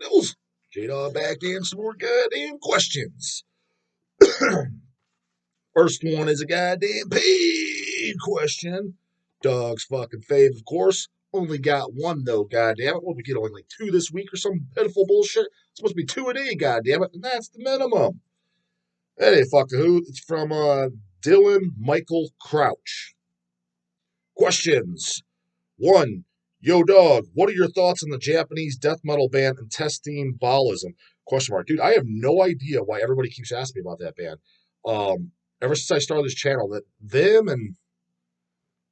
Nibbles? J-Dog back in some more goddamn questions. First one is a goddamn paid question. Dog's fucking fave, of course. Only got one though, goddamn it. What we get only like two this week or some pitiful bullshit? It's supposed to be two a day, goddamn it, and that's the minimum. That ain't fucking who. It's from Dylan Michael Crouch. Questions. One, yo dog, what are your thoughts on the Japanese death metal band Intestine Ballism? Question mark. Dude, I have no idea why everybody keeps asking me about that band. Ever since I started this channel, that them and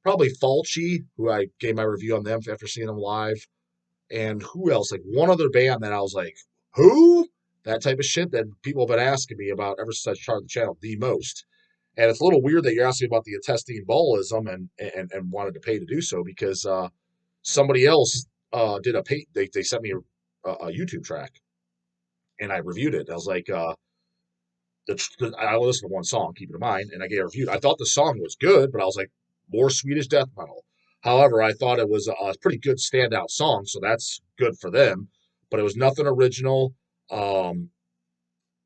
probably Falchi, who I gave my review on them after seeing them live, and who else? Like one other band that I was like, who? That type of shit that people have been asking me about ever since I started the channel the most. And it's a little weird that you're asking about the intestine ballism and wanted to pay to do so because somebody else did a pay. They sent me a YouTube track and I reviewed it. I was like, I listened to one song, keep it in mind, and I gave a review. I thought the song was good, but I was like, more Swedish death metal. However, I thought it was a pretty good standout song, so that's good for them. But it was nothing original.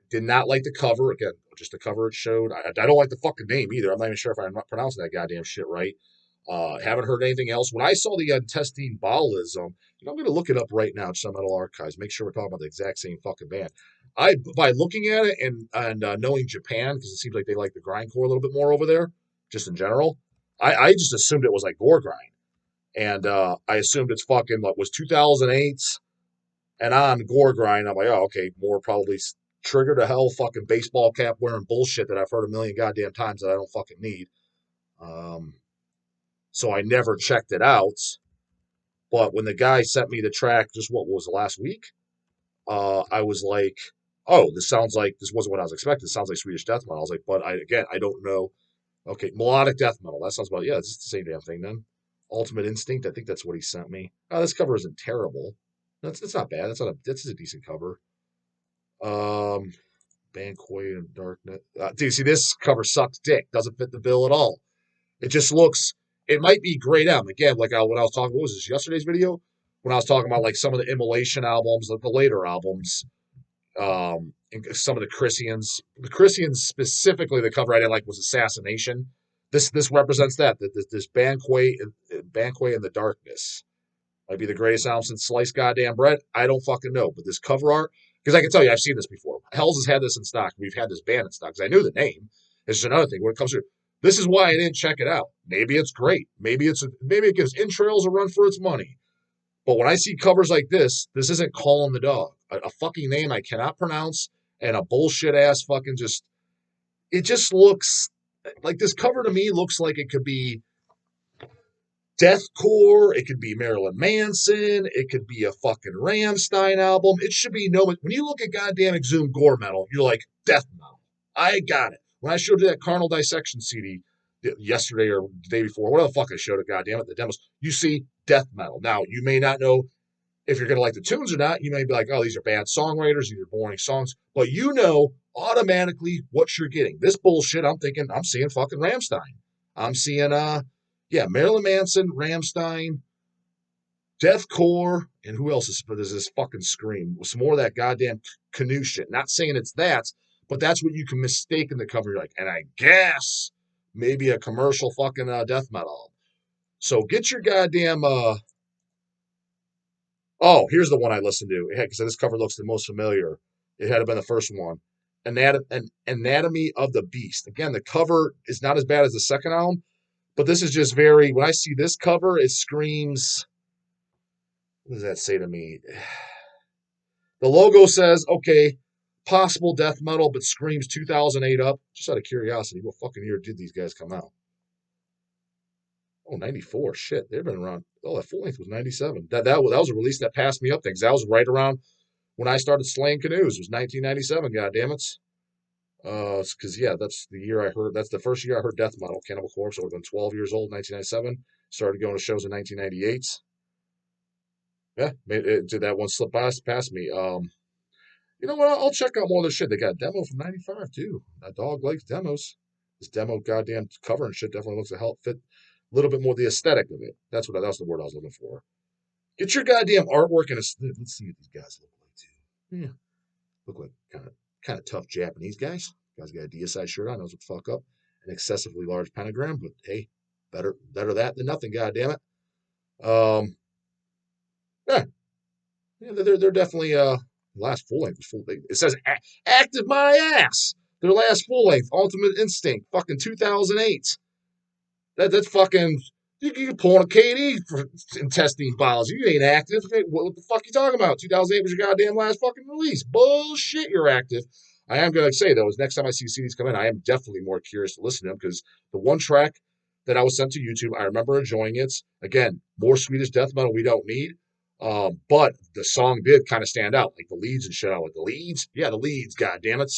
Did not like the cover. Again, just the cover it showed. I don't like the fucking name either. I'm not even sure if I'm not pronouncing that goddamn shit right. Haven't heard anything else. When I saw the intestine ballism, I'm going to look it up right now, just on Metal Archives, make sure we're talking about the exact same fucking band. By looking at it and knowing Japan, because it seems like they like the grindcore a little bit more over there, just in general, I just assumed it was like gore grind. And I assumed it's fucking, what was 2008 and on gore grind. I'm like, oh, okay, more probably trigger to hell fucking baseball cap wearing bullshit that I've heard a million goddamn times that I don't fucking need. So I never checked it out. But when the guy sent me the track, just what was the last week, I was like, oh, this sounds like, this wasn't what I was expecting. It sounds like Swedish death metal. I was like, but I don't know. Okay, melodic death metal. That sounds about, yeah, it's the same damn thing then. Ultimate Instinct, I think that's what he sent me. Oh, this cover isn't terrible. That's not bad. That's a decent cover. Banquet and Darknet. Dude, see, this cover sucks dick. Doesn't fit the bill at all. It just looks, it might be great album. Again, like when I was talking, what was this, yesterday's video? When I was talking about like some of the Immolation albums, like the later albums, and some of the Christians. The Christians specifically, the cover I didn't like was Assassination. This represents that. This Banquet in the Darkness. Might be the greatest album since Sliced Goddamn Bread. I don't fucking know. But this cover art, because I can tell you, I've seen this before. Hell's has had this in stock. We've had this band in stock because I knew the name. It's just another thing when it comes to this is why I didn't check it out. Maybe it's great. Maybe it gives Intrails a run for its money. But when I see covers like this isn't calling the dog. A fucking name I cannot pronounce and a bullshit ass fucking just. It just looks like this cover to me looks like it could be deathcore, it could be Marilyn Manson, it could be a fucking Rammstein album. It should be no. When you look at goddamn Exhumed gore metal, you're like death metal. I got it. When I showed you that Carnal Dissection CD yesterday or the day before, whatever the fuck I showed it, goddamn it, the demos, you see death metal. Now you may not know if you're gonna like the tunes or not. You may be like, oh, these are bad songwriters, these are boring songs, but you know automatically what you're getting. This bullshit, I'm thinking, I'm seeing fucking Rammstein. I'm seeing Marilyn Manson, Rammstein, Deathcore, and who else is this fucking Scream? Some more of that goddamn canoe shit. Not saying it's that, but that's what you can mistake in the cover. You're like, and I guess maybe a commercial fucking death metal. So get your goddamn oh, here's the one I listened to. Because this cover looks the most familiar. It had been the first one. Anatomy of the Beast. Again, the cover is not as bad as the second album, but this is just very, when I see this cover, it screams, what does that say to me? The logo says, okay, possible death metal, but screams 2008 up. Just out of curiosity, what fucking year did these guys come out? Oh, 94. Shit, they've been around. Oh, that full length was 97. That was a release that passed me up things. That was right around when I started slaying canoes. It was 1997, goddammit. Because, yeah, that's the year I heard, that's the first year I heard death metal, Cannibal Corpse. I would have been 12 years old, 1997. Started going to shows in 1998. Yeah, did that one slip past me. You know what? I'll check out more of their shit. They got a demo from 95, too. That dog likes demos. This demo goddamn cover and shit definitely looks to help fit a little bit more the aesthetic of it. That's the word I was looking for. Get your goddamn artwork and let's see what these guys look like, too. Yeah, look like kind of tough Japanese guys. Guys got a Deicide shirt on, knows what the fuck up. An excessively large pentagram, but hey, better that than nothing. God damn it. Yeah, yeah, they're definitely last full length was full. It says active my ass. Their last full length, Ultimate Instinct, fucking 2008. That's fucking. You can pull on a KD for intestine biology. You ain't active. What the fuck you talking about? 2008 was your goddamn last fucking release. Bullshit, you're active. I am going to say, though, is next time I see CDs come in, I am definitely more curious to listen to them because the one track that I was sent to YouTube, I remember enjoying it. Again, more Swedish death metal we don't need. But the song did kind of stand out, like the leads and shit. Like the leads? Yeah, the leads, god damn it.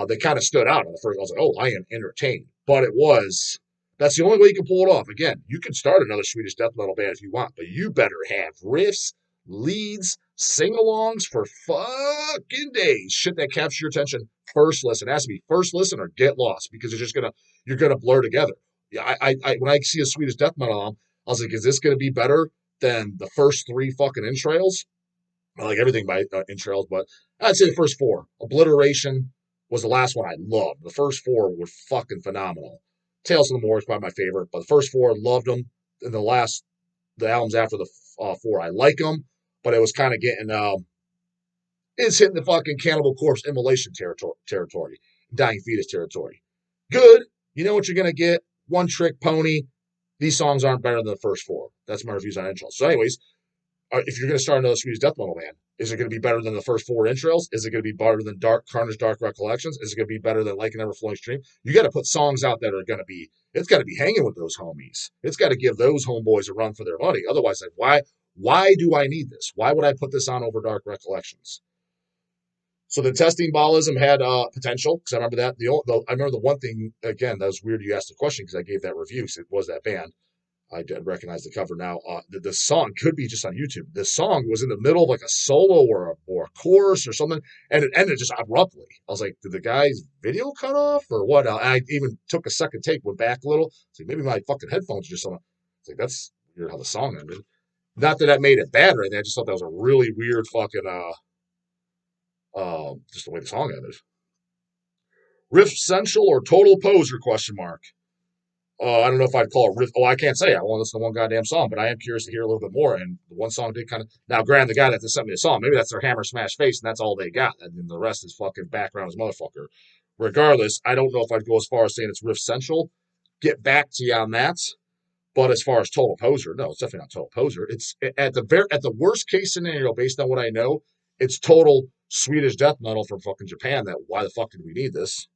They kind of stood out. At first, I was like, oh, I am entertained. But it was, that's the only way you can pull it off. Again, you can start another Swedish death metal band if you want, but you better have riffs, leads, sing alongs for fucking days. Shit that captures your attention first listen. It has to be first listen or get lost because you're gonna blur together. Yeah, when I see a Swedish death metal album, I was like, is this gonna be better than the first three fucking entrails? I like everything by entrails, but I'd say the first four. Obliteration was the last one I loved. The first four were fucking phenomenal. Tales of the Moor is probably my favorite, but the first four loved them. And the albums after the four, I like them, but it was kind of getting, it's hitting the fucking Cannibal Corpse immolation territory, Dying Fetus territory. Good. You know what you're gonna get. One trick pony. These songs aren't better than the first four. That's my reviews on entrails. So, anyways, if you're going to start another Swedish death metal band, is it going to be better than the first four entrails? Is it going to be better than Dark Carnage, Dark Recollections? Is it going to be better than Like an Ever Flowing Stream? You got to put songs out that are going to be. It's got to be hanging with those homies. It's got to give those homeboys a run for their money. Otherwise, like, why do I need this? Why would I put this on over Dark Recollections? So the testing ballism had potential because I remember that. I remember the one thing again that was weird. You asked the question because I gave that review. Because it was that band. I did recognize the cover now. The song could be just on YouTube. The song was in the middle of like a solo or a chorus or something, and it ended just abruptly. I was like, did the guy's video cut off or what? I even took a second take, went back a little. It's like maybe my fucking headphones just something. It's like that's weird how the song ended. Not that made it bad or anything. I just thought that was a really weird fucking just the way the song ended. Riff Central or Total Poser? Question mark. I don't know if I'd call it riff. Oh, I can't say. I won't listen to one goddamn song, but I am curious to hear a little bit more. And the one song did kind of. Now, granted, the guy that sent me the song, maybe that's their Hammer Smash Face, and that's all they got. And then the rest is fucking background as motherfucker. Regardless, I don't know if I'd go as far as saying it's riff central. Get back to you on that. But as far as total poser, no, it's definitely not total poser. It's at the worst case scenario, based on what I know, it's total Swedish death metal from fucking Japan. That why the fuck did we need this?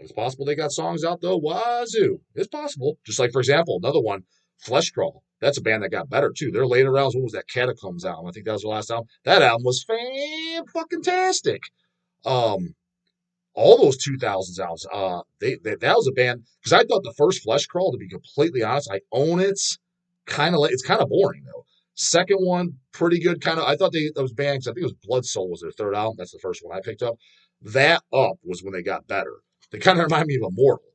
It's possible they got songs out though. Wazoo. It's possible. Just like, for example, another one, Flesh Crawl. That's a band that got better too. Their later albums, what was that Catacombs album? I think that was their last album. That album was fan-fucking-tastic. All those 2000s albums, that was a band, because I thought the first Flesh Crawl, to be completely honest, I own it. It's kind of boring though. Second one, pretty good. Kind of, I thought those bands, I think it was Blood Soul was their third album. That's the first one I picked up. That up was when they got better. They kind of remind me of Immortal.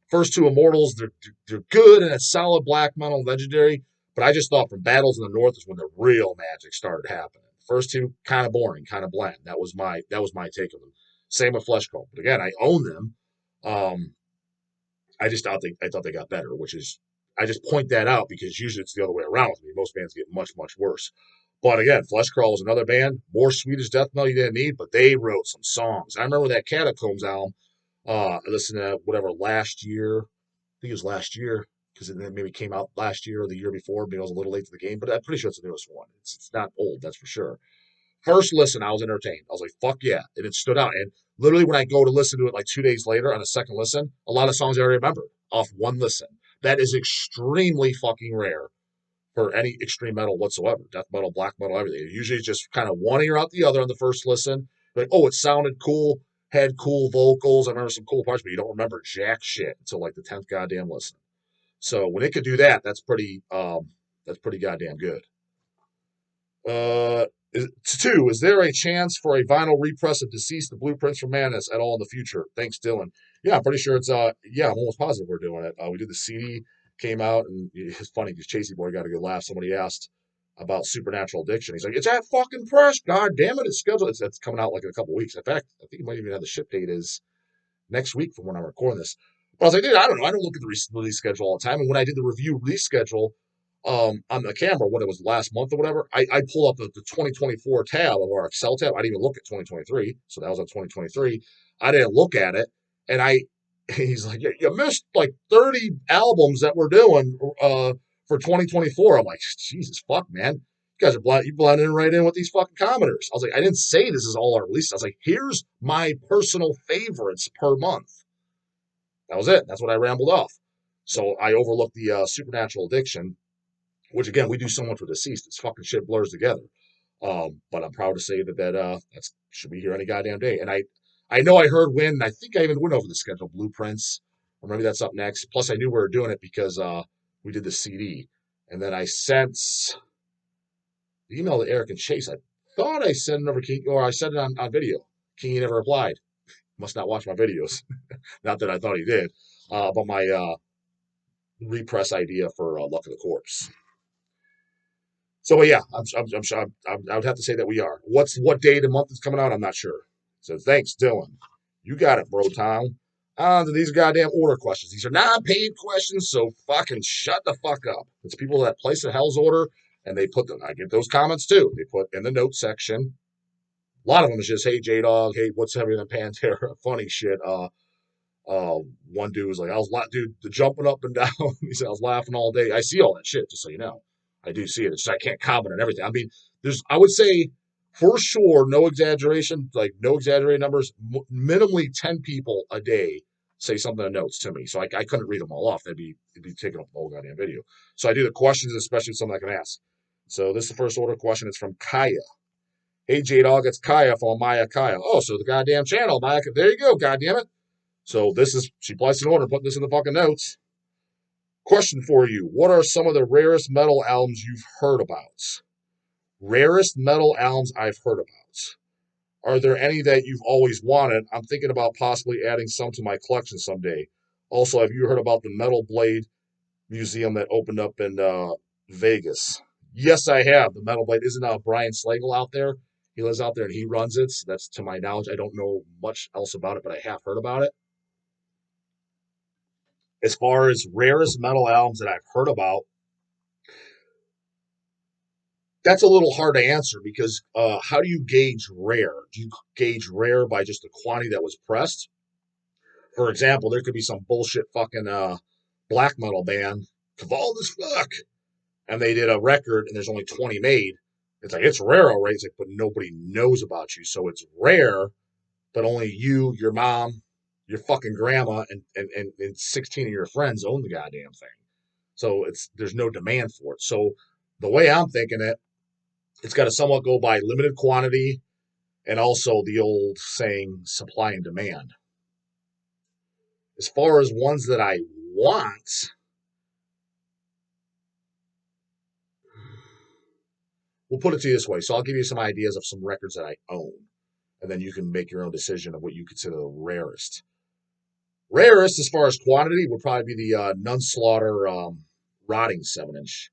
First two Immortals, they're good and it's solid black metal, legendary. But I just thought from Battles in the North is when the real magic started happening. First two, kind of boring, kind of bland. That was my take of them. Same with Flesh Cult. But again, I own them. I thought they got better, which is I just point that out because usually it's the other way around with me. Most bands get much, much worse. But again, Flesh Crawl was another band, more Swedish death metal you didn't need, but they wrote some songs. I remember that Catacombs album. I listened to whatever last year. I think it was last year because it maybe came out last year or the year before. Maybe I was a little late to the game, but I'm pretty sure it's the newest one. It's not old, that's for sure. First listen, I was entertained. I was like, fuck yeah. And it stood out. And literally, when I go to listen to it like 2 days later on a second listen, a lot of songs I already remember off one listen. That is extremely fucking rare for any extreme metal whatsoever. Death metal, black metal, everything. Usually it's just kind of one ear out the other on the first listen. Like, oh, it sounded cool, had cool vocals. I remember some cool parts, but you don't remember jack shit until like the 10th goddamn listen. So when it could do that, that's pretty goddamn good. Uh, is there a chance for a vinyl repress of Deceased, the Blueprints for Madness at all in the future? Thanks, Dylan. Yeah, I'm pretty sure it's yeah, I'm almost positive we're doing it. We did the CD, came out, and it's funny because Chasey Boy got a good laugh. Somebody asked, about Supernatural Addiction. He's like, it's at fucking press. God damn it, it's scheduled. It's coming out like in a couple weeks. In fact, I think he might even have the ship date is next week from when I'm recording this. But I was like, dude, I don't know. I don't look at the release schedule all the time. And when I did the review release schedule on the camera, when it was last month or whatever, I pulled up the 2024 tab of our Excel tab. I didn't even look at 2023. So that was on 2023. I didn't look at it. And he's like, you missed like 30 albums that we're doing for 2024. I'm like, Jesus fuck, man. You guys are blending right in with these fucking commenters. I was like, I didn't say this is all our releases. I was like, here's my personal favorites per month. That was it. That's what I rambled off. So I overlooked the Supernatural Addiction, which again, we do so much with Deceased. It's fucking shit blurs together. But I'm proud to say that should be here any goddamn day. And I know I heard when, I think I even went over the schedule, Blueprints, or maybe that's up next. Plus, I knew we were doing it because we did the CD. And then I sent the email to Eric and Chase. I thought I sent it over King, or I sent it on video. King never replied. Must not watch my videos. Not that I thought he did. But my repress idea for Luck of the Corpse. So, but yeah, I'm sure I would have to say that we are. What day of the month is coming out? I'm not sure. So thanks, Dylan. You got it, bro, Tom. On to these goddamn order questions. These are non-paid questions, so fucking shut the fuck up. It's people that place a hell's order and they put them. I get those comments too. They put in the notes section. A lot of them is just, hey, J-Dog, hey, what's heavier than Pantera? Funny shit. One dude was like, dude, the jumping up and down. He said, I was laughing all day. I see all that shit, just so you know. I do see it. It's just I can't comment on everything. I mean, I would say, for sure, no exaggeration, like no exaggerated numbers, minimally 10 people a day say something in notes to me. So I couldn't read them all off. It'd be taking up the whole goddamn video. So I do the questions, especially something I can ask. So this is the first order question. It's from Kaya. Hey, J-Dog, it's Kaya from Maya Kaya. Oh, so the goddamn channel, Maya. There you go, goddamn it. So she placed an order, putting this in the fucking notes. Question for you. What are some of the rarest metal albums you've heard about? Rarest metal albums I've heard about. Are there any that you've always wanted? I'm thinking about possibly adding some to my collection someday. Also, have you heard about the Metal Blade Museum that opened up in Vegas? Yes, I have. The Metal Blade. Isn't Brian Slagle out there? He lives out there and he runs it. So that's to my knowledge. I don't know much else about it, but I have heard about it. As far as rarest metal albums that I've heard about, that's a little hard to answer because how do you gauge rare? Do you gauge rare by just the quantity that was pressed? For example, there could be some bullshit fucking black metal band, Cavaled as fuck, and they did a record and there's only 20 made. It's like, it's rare already. It's like, but nobody knows about you. So it's rare, but only you, your mom, your fucking grandma, and 16 of your friends own the goddamn thing. So there's no demand for it. So the way I'm thinking it's got to somewhat go by limited quantity and also the old saying supply and demand. As far as ones that I want, we'll put it to you this way. So I'll give you some ideas of some records that I own, and then you can make your own decision of what you consider the rarest. Rarest, as far as quantity, would probably be the Nunslaughter Rotting 7-inch.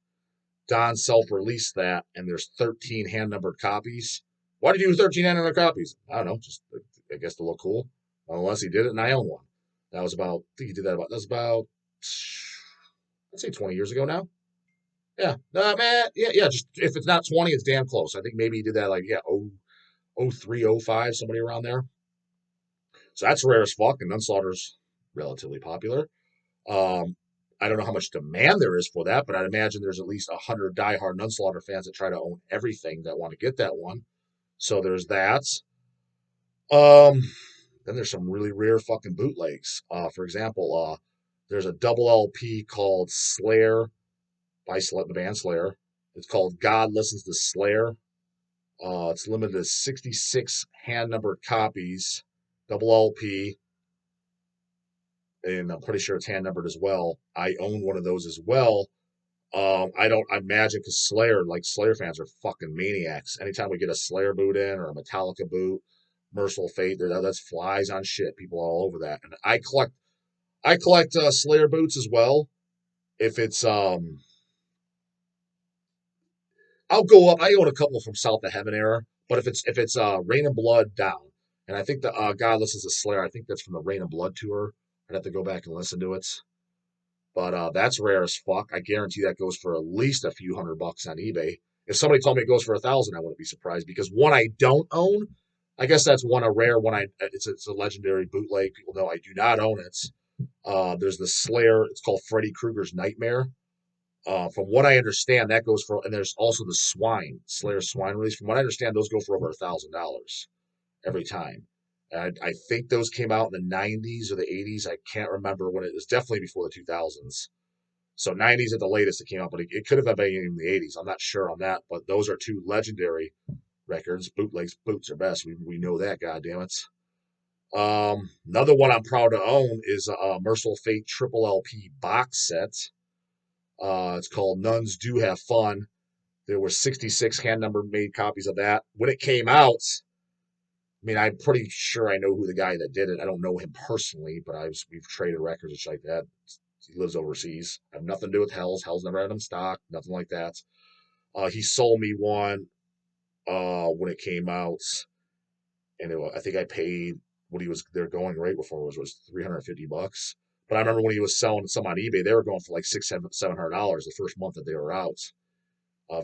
Don self-released that, and there's 13 hand-numbered copies. Why did you do 13 hand-numbered copies? I don't know, just I guess to look cool. Unless he did it, and I own one. That was about, I think he did that about, I'd say 20 years ago now. Yeah, man, yeah. Just if it's not 20, it's damn close. I think maybe he did that 03, 05, somebody around there. So that's rare as fuck, and Nunslaughter's relatively popular. I don't know how much demand there is for that, but I'd imagine there's at least 100 diehard Nunslaughter fans that try to own everything that want to get that one. So there's that. Then there's some really rare fucking bootlegs. For example, there's a double LP called Slayer by the band Slayer. It's called God Listens to Slayer. It's limited to 66 hand-numbered copies, double LP, and I'm pretty sure it's hand-numbered as well. I own one of those as well. I imagine because Slayer fans are fucking maniacs. Anytime we get a Slayer boot in or a Metallica boot, Merciful Fate, that's flies on shit. People all over that. And I collect Slayer boots as well. If it's I'll go up. I own a couple from South of Heaven era, but if it's Rain and Blood down, and I think the God listens to Slayer. I think that's from the Rain and Blood tour. I'd have to go back and listen to it. But that's rare as fuck. I guarantee that goes for at least a few $100 on eBay. If somebody told me it goes for 1,000, I wouldn't be surprised because one I don't own. I guess that's one a rare one. It's a legendary bootleg. People know I do not own it. There's the Slayer. It's called Freddy Krueger's Nightmare. From what I understand, that goes for, and there's also the Swine Slayer Swine release. From what I understand, those go for over $1,000 every time. I think those came out in the 90s or the 80s. I can't remember when it was. Definitely before the 2000s. So 90s at the latest it came out, but it could have been in the 80s. I'm not sure on that, but those are two legendary records. Bootlegs, boots are best. We know that. God damn it. Another one I'm proud to own is a Merciful Fate triple LP box set. It's called Nuns Do Have Fun. There were 66 hand number made copies of that. When it came out, I mean, I'm pretty sure I know who the guy that did it. I don't know him personally, but we've traded records and shit like that. He lives overseas. I have nothing to do with Hells. Hells never had him in stock, nothing like that. He sold me one when it came out, and I think I paid what they're going rate before was $350. But I remember when he was selling some on eBay, they were going for like $700 the first month that they were out.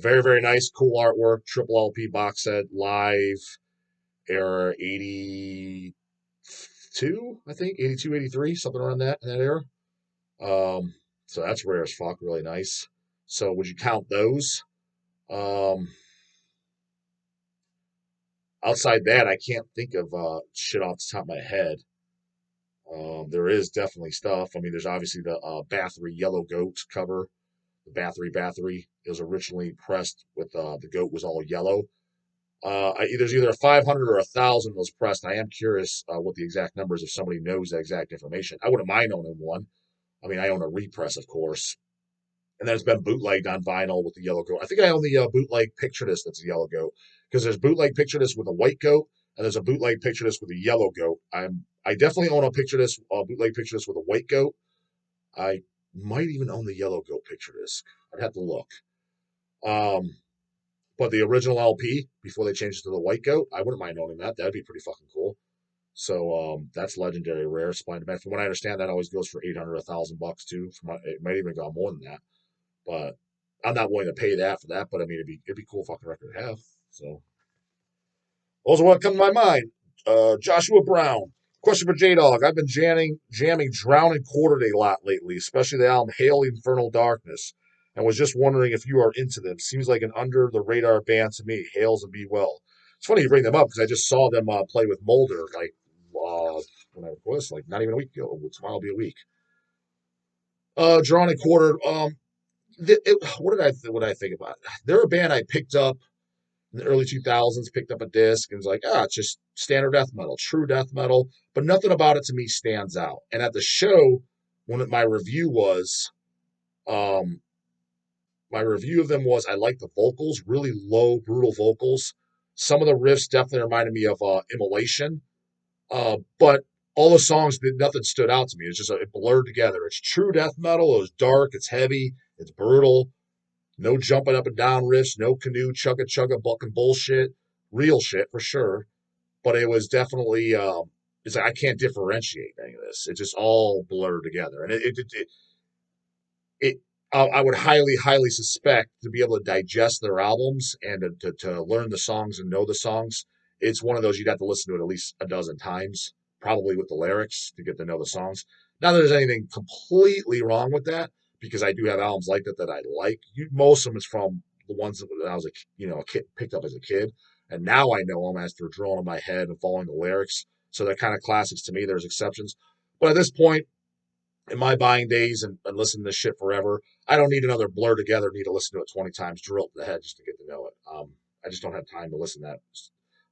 Very, very nice, cool artwork, triple LP box set, live era 82, I think, 82, 83, something around that in that era. So that's rare as fuck, really nice. So would you count those? Outside that, I can't think of shit off the top of my head. There is definitely stuff. I mean, there's obviously the Bathory Yellow Goat cover. The Bathory is originally pressed with the goat was all yellow. There's either 500 or 1,000 was pressed. I am curious what the exact numbers if somebody knows the exact information. I wouldn't mind owning one. I mean, I own a repress, of course. And then it's been bootlegged on vinyl with the yellow goat. I think I own the bootleg picture disc that's a yellow goat because there's bootleg picture disc with a white goat and there's a bootleg picture disc with a yellow goat. I definitely own a picture disc, bootleg picture disc with a white goat. I might even own the yellow goat picture disc. I'd have to look. But the original LP before they changed it to the white goat, I wouldn't mind owning that. That'd be pretty fucking cool. So that's legendary rare supply and demand. From what I understand, that always goes for 800, $1,000 too. It might even go more than that. But I'm not willing to pay that for that. But I mean, it'd be a cool fucking record to have. So those are what come to my mind. Joshua Brown. Question for J-Dawg. I've been jamming Drown and Quarter a lot lately, especially the album Hail Infernal Darkness, and was just wondering if you are into them. Seems like an under the radar band to me. Hails and be well. It's funny you bring them up because I just saw them play with Mulder when I was like not even a week ago. Tomorrow will be a week. Drawn and Quarter. What did I think about? They're a band I picked up in the early 2000s, picked up a disc and was like, it's just standard death metal, true death metal, but nothing about it to me stands out. And at the show, my review of them was I liked the vocals, really low, brutal vocals. Some of the riffs definitely reminded me of Immolation, but all the songs, nothing stood out to me. It's just it blurred together. It's true death metal. It was dark. It's heavy. It's brutal. No jumping up and down riffs, no canoe, chugga, bucking bullshit. Real shit for sure. But it was definitely, it's like I can't differentiate any of this. It just all blurred together. And I would highly suspect to be able to digest their albums and to learn the songs and know the songs. It's one of those you'd have to listen to it at least a dozen times, probably with the lyrics to get to know the songs. Not that there's anything completely wrong with that, because I do have albums like that I like. Most of them is from the ones that I was a kid picked up as a kid, and now I know them as they're drawn in my head and following the lyrics. So they're kind of classics to me. There's exceptions, but at this point in my buying days and listening to this shit forever, I don't need another blur together. Need to listen to it 20 times, drilled to the head just to get to know it. I just don't have time to listen to that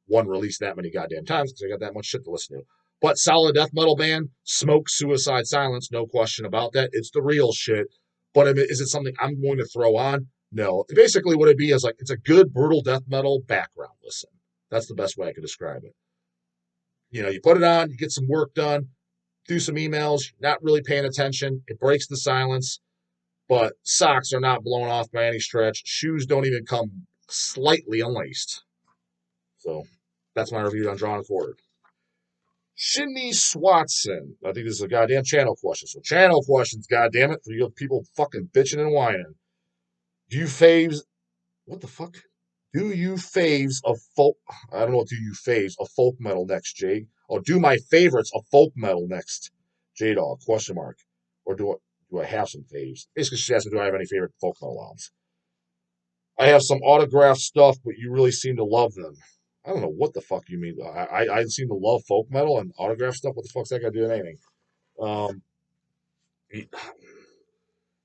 one release that many goddamn times because I got that much shit to listen to. But solid death metal band, Smoke, Suicide, Silence, no question about that. It's the real shit. But is it something I'm going to throw on? No. Basically, what it'd be is like it's a good brutal death metal background listen. That's the best way I could describe it. You put it on, you get some work done, do some emails, not really paying attention. It breaks the silence, but socks are not blown off by any stretch. Shoes don't even come slightly unlaced. So that's my review on Drawn and Quartered. Shinny Swatson. I think this is a goddamn channel question. So channel questions, goddamn it, for you people fucking bitching and whining. Do you faves? What the fuck? Do you faves of folk? I don't know. Do you faves of folk metal next, Jade? Or do my favorites of folk metal next, J-Dog? Question mark. Or do I have some faves? Basically, she asked me, do I have any favorite folk metal albums? I have some autographed stuff, but you really seem to love them. I don't know what the fuck you mean. I seem to love folk metal and autograph stuff. What the fuck's that got to do with anything? Um,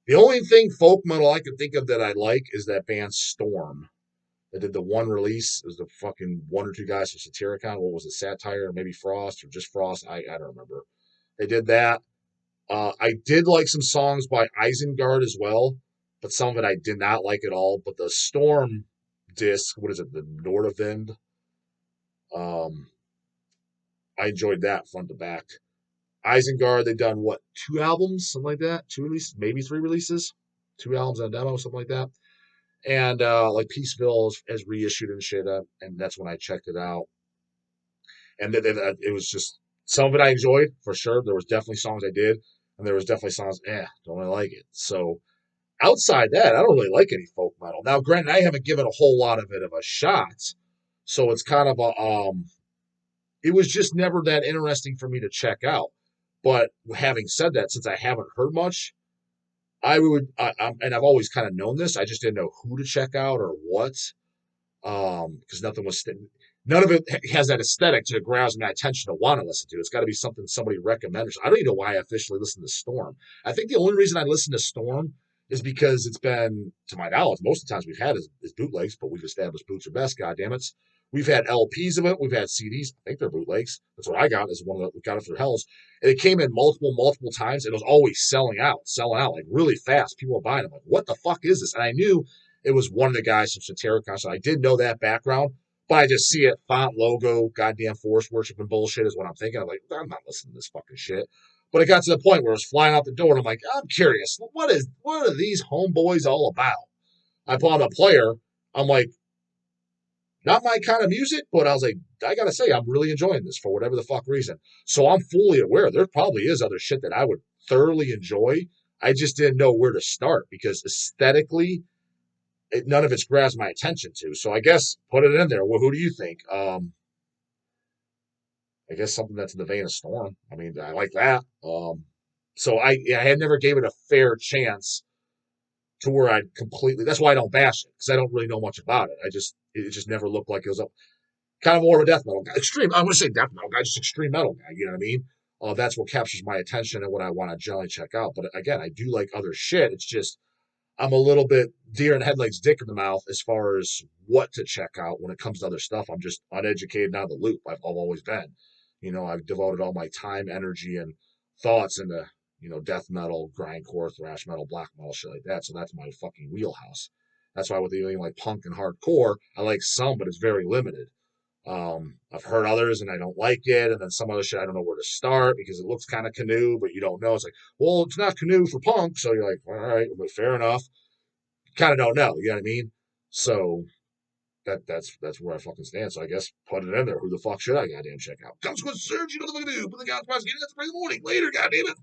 the only thing folk metal I can think of that I like is that band Storm. They did the one release. It was the fucking one or two guys from Satyricon. What was it? Satire, maybe Frost, or just Frost? I don't remember. They did that. I did like some songs by Isengard as well, but some of it I did not like at all. But the Storm disc, what is it? The Nordavind. Um, I enjoyed that front to back. Isengard, they done what, 2 albums, something like that, 2 releases, maybe 3 releases, 2 albums and a demo, something like that. And like Peaceville has reissued and shit, and that's when I checked it out. And it was just some of it I enjoyed for sure. There was definitely songs I did, and there was definitely songs, don't really like it. So outside that, I don't really like any folk metal. Now, granted, I haven't given a whole lot of it of a shot, so it's kind of a it was just never that interesting for me to check out. But having said that, since I haven't heard much, and I've always kind of known this. I just didn't know who to check out or what, because none of it has that aesthetic to grasp my attention to want to listen to. It's got to be something somebody recommended. I don't even know why I officially listened to Storm. I think the only reason I listen to Storm is because it's been, to my knowledge, most of the times we've had is bootlegs, but we've established boots are best. God damn it. We've had LPs of it. We've had CDs. I think they're bootlegs. That's what I got. Is one of the we got it through Hell's, and it came in multiple times. And it was always selling out like really fast. People were buying them. Like, what the fuck is this? And I knew it was one of the guys from Satyricon. So I did know that background, but I just see it, font, logo, goddamn force worship and bullshit is what I'm thinking. I'm like, I'm not listening to this fucking shit. But it got to the point where it was flying out the door, and I'm like, I'm curious. What are these homeboys all about? I pull out a player. I'm like, not my kind of music, but I was like, I gotta say, I'm really enjoying this for whatever the fuck reason. So I'm fully aware there probably is other shit that I would thoroughly enjoy. I just didn't know where to start because aesthetically, none of it's grabbed my attention to. So I guess put it in there. Well, who do you think? I guess something that's in the vein of Storm. I mean, I like that. So I had never gave it a fair chance to where I'd completely. That's why I don't bash it because I don't really know much about it. It just never looked like it was a kind of more of a death metal guy. Extreme. I'm going to say death metal guy, just extreme metal guy. You know what I mean? That's what captures my attention and what I want to generally check out. But again, I do like other shit. It's just I'm a little bit deer in headlights, dick in the mouth as far as what to check out when it comes to other stuff. I'm just uneducated, out of the loop. I've always been. I've devoted all my time, energy, and thoughts into death metal, grindcore, thrash metal, black metal, shit like that. So that's my fucking wheelhouse. That's why with anything like punk and hardcore, I like some, but it's very limited. I've heard others and I don't like it, and then some other shit I don't know where to start because it looks kind of canoe, but you don't know. It's like, well, it's not canoe for punk, so you're like, all right, but fair enough. Kind of don't know, you know what I mean? So that's where I fucking stand. So I guess put it in there. Who the fuck should I goddamn check out? Consequence Surge, you know what the fuck to do. Put the God's Prize, get it. That's the morning. Later, goddamn it.